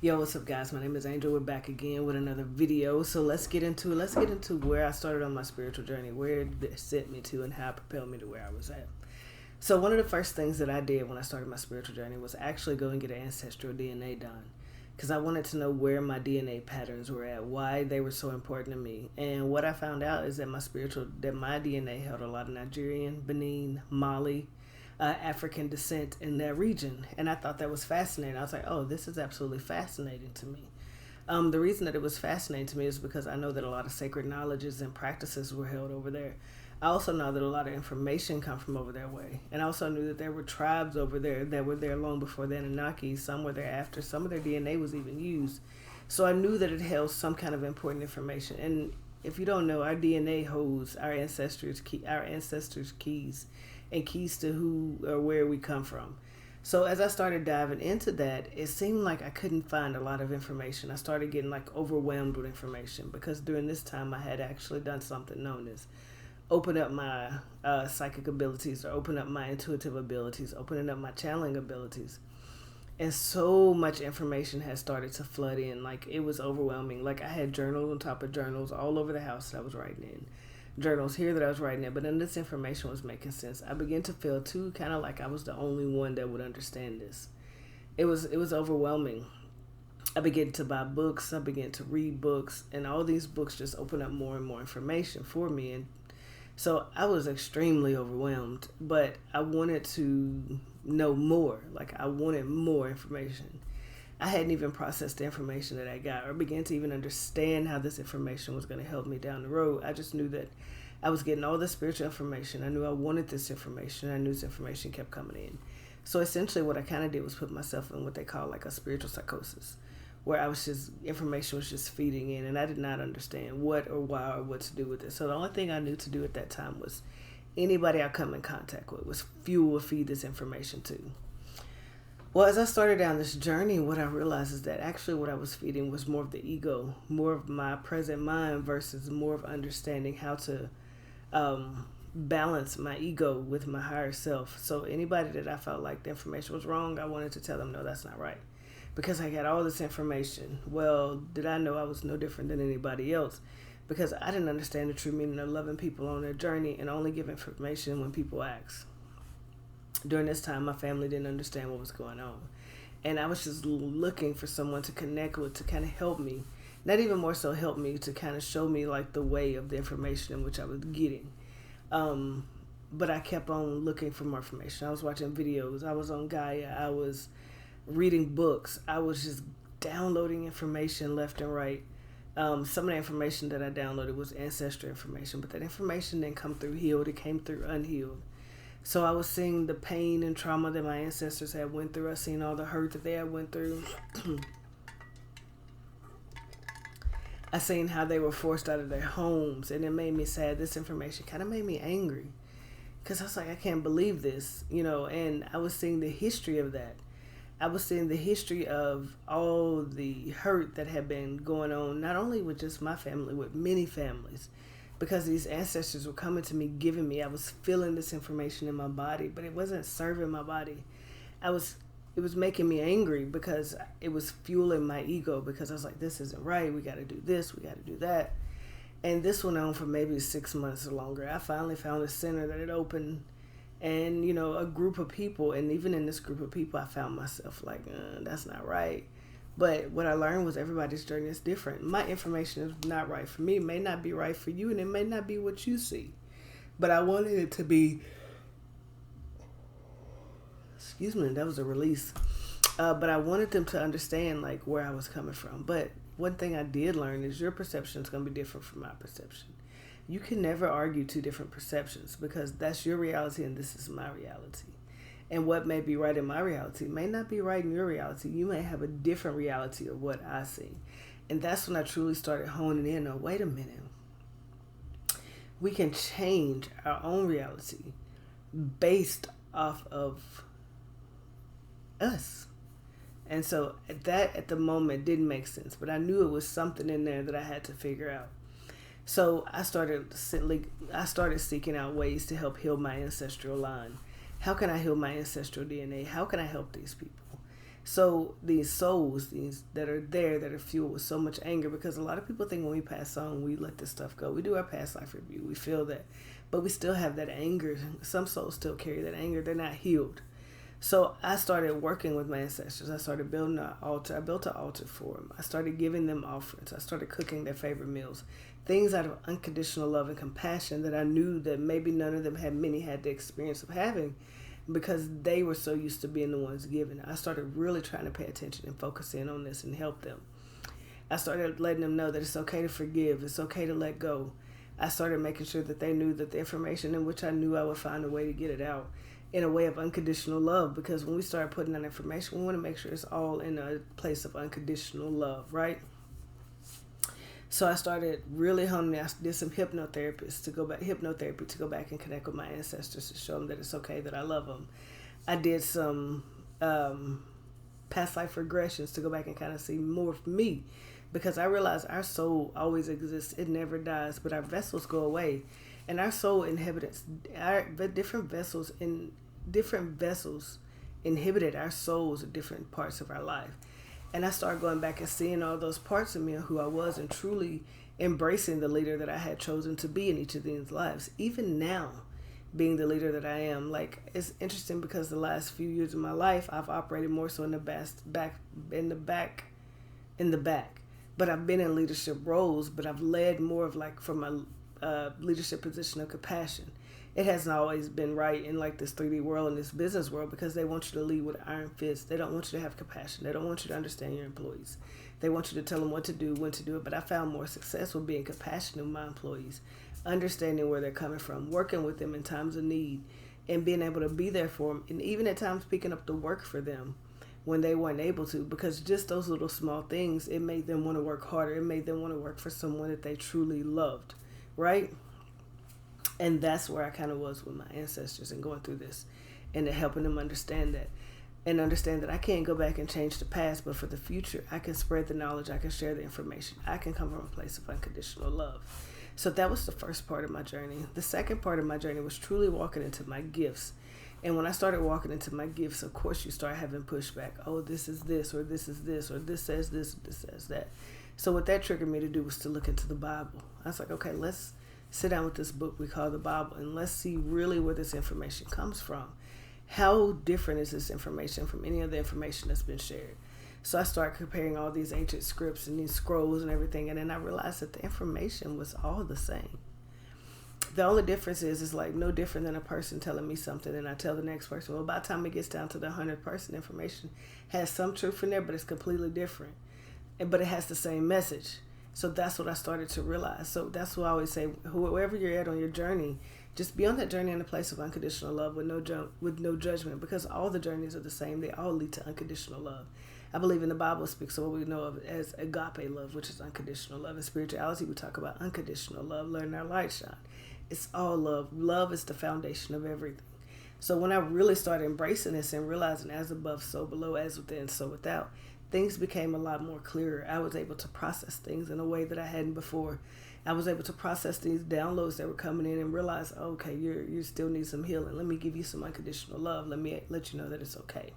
Yo, what's up, guys? My name is Angel. We're back again with another video. So let's get into it. Let's get into where I started on my spiritual journey, where it sent me to, and how it propelled me to where I was at. So one of the first things that I did when I started my spiritual journey was actually go and get an ancestral DNA done, because I wanted to know where my DNA patterns were at, why they were so important to me. And what I found out is that my DNA held a lot of Nigerian, Benin, Mali, African descent in that region. And I thought that was fascinating. I was like, oh, this is absolutely fascinating to me. The reason that it was fascinating to me is because I know that a lot of sacred knowledges and practices were held over there. I also know that a lot of information come from over that way. And I also knew that there were tribes over there that were there long before the Anunnaki. Some were there after. Some of their DNA was even used. So I knew that it held some kind of important information. And if you don't know, our DNA holds our ancestors' keys, and keys to who or where we come from. So as I started diving into that, it seemed like I couldn't find a lot of information. I started getting overwhelmed with information, because during this time I had actually done something known as open up my psychic abilities, or open up my intuitive abilities, opening up my channeling abilities. And so much information had started to flood in. It was overwhelming. I had journals on top of journals all over the house that I was writing in. Journals here that I was writing in, but then this information was making sense. I began to feel too kind of like I was the only one that would understand this. It was overwhelming. I began to buy books, I began to read books, and all these books just opened up more and more information for me. And so I was extremely overwhelmed, but I wanted to know more. I wanted more information. I hadn't even processed the information that I got, or began to even understand how this information was going to help me down the road. I just knew that I was getting all this spiritual information. I knew I wanted this information. I knew this information kept coming in. So essentially what I kind of did was put myself in what they call a spiritual psychosis, where information was just feeding in, and I did not understand what or why or what to do with it. So the only thing I knew to do at that time was anybody I come in contact with was fuel to feed this information to. Well, as I started down this journey, what I realized is that actually what I was feeding was more of the ego, more of my present mind, versus more of understanding how to balance my ego with my higher self. So anybody that I felt like the information was wrong, I wanted to tell them, no, that's not right. Because I got all this information. Well, did I know I was no different than anybody else? Because I didn't understand the true meaning of loving people on their journey and only give information when people ask. During this time, my family didn't understand what was going on. And I was just looking for someone to connect with, to kind of help me. Not even more so help me, to kind of show me the way of the information in which I was getting. But I kept on looking for more information. I was watching videos. I was on Gaia. I was reading books. I was just downloading information left and right. Some of the information that I downloaded was ancestral information, but that information didn't come through healed. It came through unhealed. So I was seeing the pain and trauma that my ancestors had went through. I seen all the hurt that they had went through. I seen how they were forced out of their homes, and it made me sad. This information kind of made me angry, because I was like, I can't believe this, and I was seeing the history of that. I was seeing the history of all the hurt that had been going on, not only with just my family, with many families. Because these ancestors were coming to me, giving me, I was feeling this information in my body, but it wasn't serving my body. It was making me angry, because it was fueling my ego, because I was like, this isn't right. We got to do this. We got to do that. And this went on for maybe 6 months or longer. I finally found a center that had opened, and, a group of people. And even in this group of people, I found myself that's not right. But what I learned was everybody's journey is different. My information is not right for me. It may not be right for you, and it may not be what you see. But I wanted it to be... Excuse me, that was a release. But I wanted them to understand where I was coming from. But one thing I did learn is your perception is going to be different from my perception. You can never argue two different perceptions, because that's your reality and this is my reality. And what may be right in my reality may not be right in your reality. You may have a different reality of what I see. And that's when I truly started honing in on, wait a minute. We can change our own reality based off of us. And so that at the moment didn't make sense, but I knew it was something in there that I had to figure out. So I started seeking out ways to help heal my ancestral line. How can I heal my ancestral DNA? How can I help these people? So these souls, these that are there, that are fueled with so much anger, because a lot of people think when we pass on, we let this stuff go. We do our past life review. We feel that, but we still have that anger. Some souls still carry that anger. They're not healed. So I started working with my ancestors. I started building an altar. I built an altar for them. I started giving them offerings. I started cooking their favorite meals. Things out of unconditional love and compassion that I knew that maybe none of them had the experience of having, because they were so used to being the ones giving. I started really trying to pay attention and focus in on this and help them. I started letting them know that it's okay to forgive. It's okay to let go. I started making sure that they knew that the information in which I knew I would find a way to get it out in a way of unconditional love, because when we start putting that information, we want to make sure it's all in a place of unconditional love, right? So I started really honing. I did some hypnotherapy to go back and connect with my ancestors to show them that it's okay, that I love them. I did some past life regressions to go back and kind of see more of me, because I realized our soul always exists. It never dies, but our vessels go away. And our soul inhibits different vessels inhibited our souls at different parts of our life. And I started going back and seeing all those parts of me and who I was, and truly embracing the leader that I had chosen to be in each of these lives. Even now, being the leader that I am, like, it's interesting because the last few years of my life, I've operated more so in the back. But I've been in leadership roles, but I've led more of like from a leadership position of compassion. It hasn't always been right in like this 3D world and this business world, because they want you to lead with iron fists. They don't want you to have compassion. They don't want you to understand your employees. They want you to tell them what to do, when to do it. But I found more success with being compassionate with my employees, understanding where they're coming from, working with them in times of need, and being able to be there for them, and even at times picking up the work for them when they weren't able to, because just those little small things, it made them want to work harder. It made them want to work for someone that they truly loved, right? And that's where I kind of was with my ancestors and going through this, and helping them understand that, and understand that I can't go back and change the past, but for the future, I can spread the knowledge, I can share the information, I can come from a place of unconditional love. So that was the first part of my journey. The second part of my journey was truly walking into my gifts. And when I started walking into my gifts, of course you start having pushback. Oh, this is this, or this is this, or this says this, or this says that. So what that triggered me to do was to look into the Bible. I was like, okay, let's sit down with this book we call the Bible, and let's see really where this information comes from. How different is this information from any other information that's been shared? So I started comparing all these ancient scripts and these scrolls and everything, and then I realized that the information was all the same. The only difference is like no different than a person telling me something, and I tell the next person, well, by the time it gets down to the 100th person, information has some truth in there, but it's completely different. But it has the same message. So that's what I started to realize. So that's what I always say, whoever you're at on your journey, just be on that journey in a place of unconditional love with no judgment, because all the journeys are the same. They all lead to unconditional love. I believe in the Bible speaks of what we know of as agape love, which is unconditional love. In spirituality, we talk about unconditional love, letting our light shine. It's all love. Love is the foundation of everything. So when I really started embracing this and realizing as above, so below, as within, so without, things became a lot more clearer. I was able to process things in a way that I hadn't before. I was able to process these downloads that were coming in and realize, okay, you still need some healing. Let me give you some unconditional love. Let me let you know that it's okay.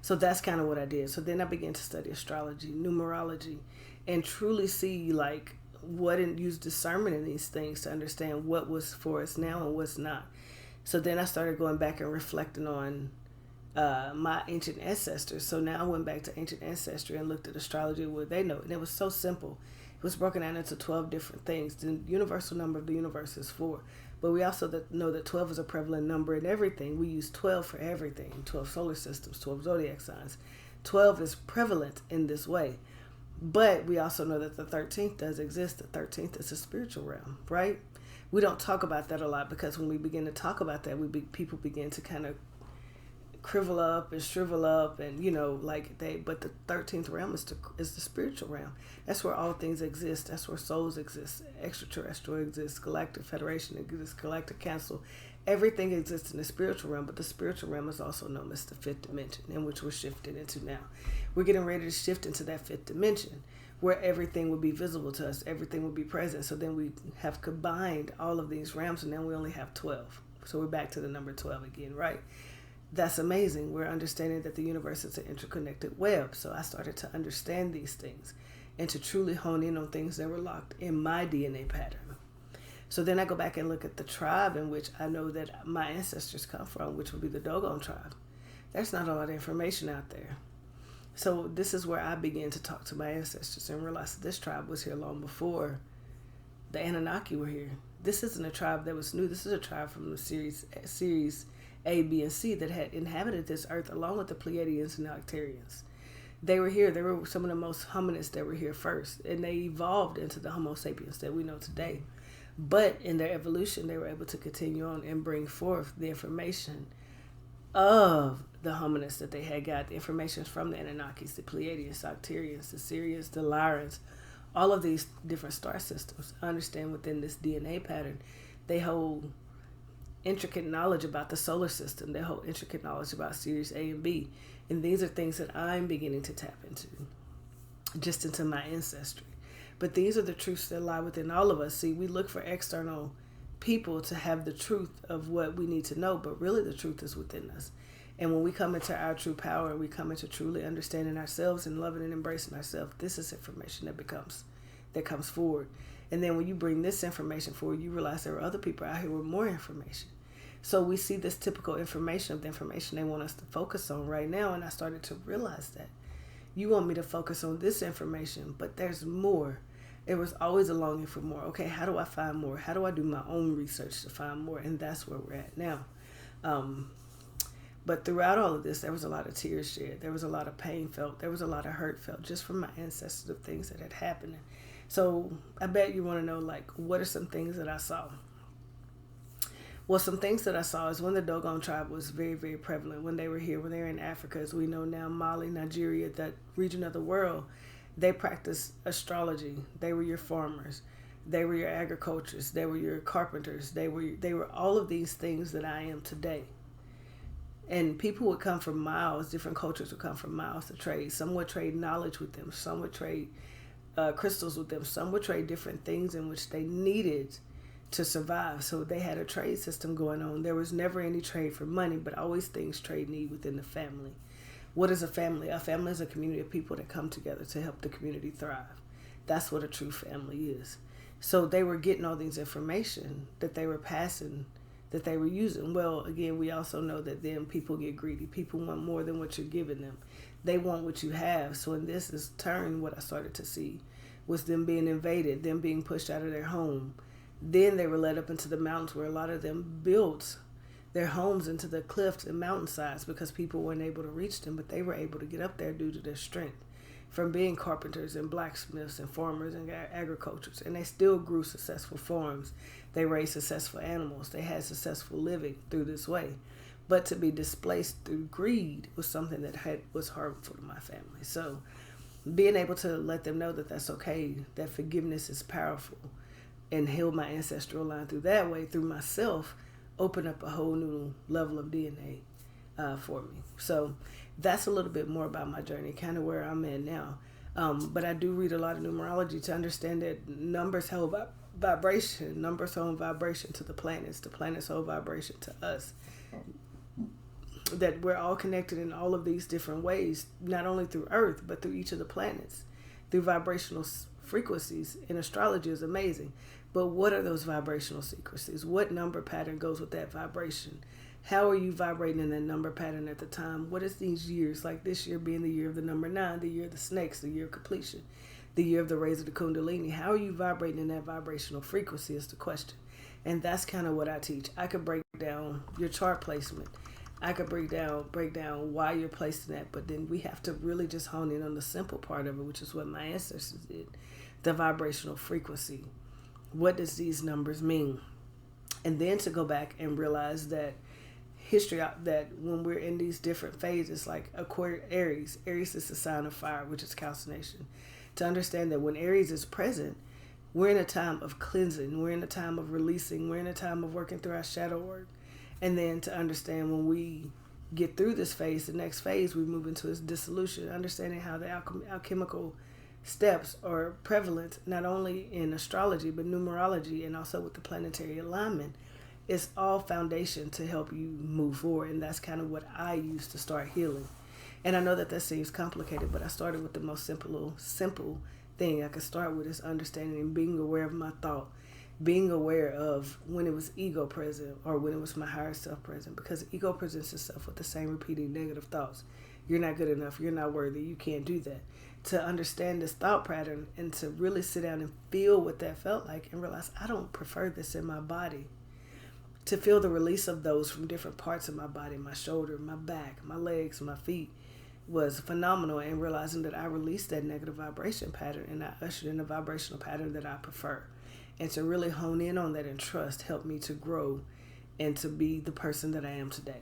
So that's kind of what I did. So then I began to study astrology, numerology, and truly see like what, and use discernment in these things to understand what was for us now and what's not. So then I started going back and reflecting on my ancient ancestors. So now I went back to ancient ancestry and looked at astrology, what they know. And it was so simple. It was broken down into 12 different things. The universal number of the universe is 4. But we also know that 12 is a prevalent number in everything. We use 12 for everything. 12 solar systems, 12 zodiac signs. 12 is prevalent in this way. But we also know that the 13th does exist. The 13th is a spiritual realm, right? We don't talk about that a lot, because when we begin to talk about that, people begin to kind of shrivel up, and but the 13th realm is the spiritual realm. That's where all things exist. That's where souls exist. Extraterrestrial exists. Galactic Federation exists. Galactic Council. Everything exists in the spiritual realm, but the spiritual realm is also known as the 5th dimension, in which we're shifting into now. We're getting ready to shift into that 5th dimension, where everything will be visible to us. Everything will be present. So then we have combined all of these realms, and now we only have 12. So we're back to the number 12 again, right? that's amazing. We're understanding that the universe is an interconnected web. So I started to understand these things and to truly hone in on things that were locked in my DNA pattern. So then I go back and look at the tribe in which I know that my ancestors come from, which would be the Dogon tribe. There's not a lot of information out there. So this is where I began to talk to my ancestors and realize that this tribe was here long before the Anunnaki were here. This isn't a tribe that was new. This is a tribe from the series A, B, and C that had inhabited this earth along with the Pleiadians and the Arcturians. They were here. They were some of the most hominids that were here first, and they evolved into the Homo sapiens that we know today. But in their evolution, they were able to continue on and bring forth the information of the hominids that they had got, the information from the Anunnakis, the Pleiadians, Arcturians, the Sirians, the Lyrians, all of these different star systems. I understand within this DNA pattern, they hold intricate knowledge about the solar system. They hold intricate knowledge about Sirius A and B. And these are things that I'm beginning to tap into, just into my ancestry. But these are the truths that lie within all of us. See, we look for external people to have the truth of what we need to know, but really the truth is within us. And when we come into our true power, we come into truly understanding ourselves and loving and embracing ourselves, this is information that comes forward. And then when you bring this information forward, you realize there are other people out here with more information. So we see this typical information of the information they want us to focus on right now. And I started to realize that you want me to focus on this information, but there's more. It was always a longing for more. Okay, how do I find more? How do I do my own research to find more? And that's where we're at now. But throughout all of this, there was a lot of tears shed. There was a lot of pain felt. There was a lot of hurt felt just from my ancestors of things that had happened. So I bet you want to know, like, what are some things that I saw? Well, some things that I saw is when the Dogon tribe was very, very prevalent, when they were here, when they were in Africa, as we know now, Mali, Nigeria, that region of the world, they practiced astrology. They were your farmers. They were your agriculturists. They were your carpenters. They were all of these things that I am today. And people would come from miles, different cultures would come from miles to trade. Some would trade knowledge with them. Some would trade crystals with them. Some would trade different things in which they needed to survive. So they had a trade system going on. There was never any trade for money, but always things trade need within the family. What is a family? A family is a community of people that come together to help the community thrive. That's what a true family is. So they were getting all these information that they were passing, that they were using. Well, again, we also know that then people get greedy. People want more than what you're giving them. They want what you have. So in this is turn, what I started to see was them being invaded, them being pushed out of their home. Then they were led up into the mountains where a lot of them built their homes into the cliffs and mountainsides because people weren't able to reach them, but they were able to get up there due to their strength from being carpenters and blacksmiths and farmers and agriculturists. And they still grew successful farms. They raised successful animals. They had successful living through this way. But to be displaced through greed was something that was harmful to my family. So being able to let them know that that's okay, that forgiveness is powerful, and heal my ancestral line through that way, through myself, open up a whole new level of DNA for me. So that's a little bit more about my journey, kind of where I'm at now. But I do read a lot of numerology to understand that numbers hold vibration. Numbers hold vibration to the planets hold vibration to us. That we're all connected in all of these different ways, not only through Earth, but through each of the planets, through vibrational frequencies. And astrology is amazing. But what are those vibrational frequencies? What number pattern goes with that vibration? How are you vibrating in that number pattern at the time? What is these years, like this year being the year of the number 9, the year of the snakes, the year of completion, the year of the rays of the kundalini? How are you vibrating in that vibrational frequency is the question. And that's kind of what I teach. I could break down your chart placement. I could break down why you're placed in that, but then we have to really just hone in on the simple part of it, which is what my ancestors did, the vibrational frequency. What does these numbers mean? And then to go back and realize that history, that when we're in these different phases, like Aries is the sign of fire, which is calcination. To understand that when Aries is present, we're in a time of cleansing, we're in a time of releasing, we're in a time of working through our shadow work. And then to understand when we get through this phase, the next phase, we move into its dissolution, understanding how the alchemical steps are prevalent not only in astrology but numerology and also with the planetary alignment. It's all foundation to help you move forward. And that's kind of what I used to start healing. And I know that seems complicated, but I started with the most simple thing I could start with is understanding and being aware of my thought, being aware of when it was ego present or when it was my higher self present, because ego presents itself with the same repeating negative thoughts. You're not good enough. You're not worthy. You can't do that. To understand this thought pattern and to really sit down and feel what that felt like and realize I don't prefer this in my body. To feel the release of those from different parts of my body, my shoulder, my back, my legs, my feet, was phenomenal. And realizing that I released that negative vibration pattern and I ushered in a vibrational pattern that I prefer. And to really hone in on that and trust helped me to grow and to be the person that I am today.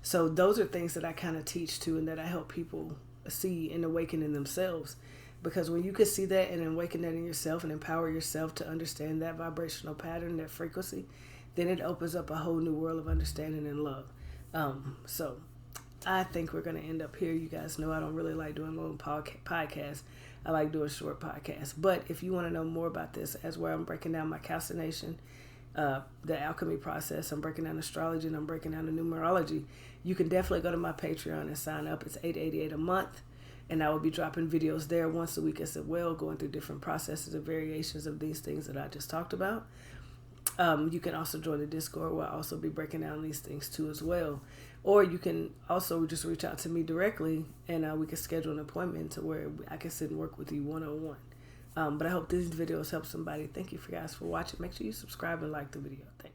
So those are things that I kind of teach too, and that I help people see and awaken in themselves. Because when you can see that and awaken that in yourself and empower yourself to understand that vibrational pattern, that frequency, then it opens up a whole new world of understanding and love. So I think we're going to end up here. You guys know I don't really like doing long podcasts. I like doing short podcasts. But if you want to know more about this, as where I'm breaking down my calcination, the alchemy process, I'm breaking down astrology, and I'm breaking down the numerology, you can definitely go to my Patreon and sign up. It's $8.88 a month. And I will be dropping videos there once a week as well, going through different processes and variations of these things that I just talked about. You can also join the Discord where I'll also be breaking down these things too as well. Or you can also just reach out to me directly and we can schedule an appointment to where I can sit and work with you one-on-one. But I hope these videos help somebody. Thank you guys for watching. Make sure you subscribe and like the video. Thanks.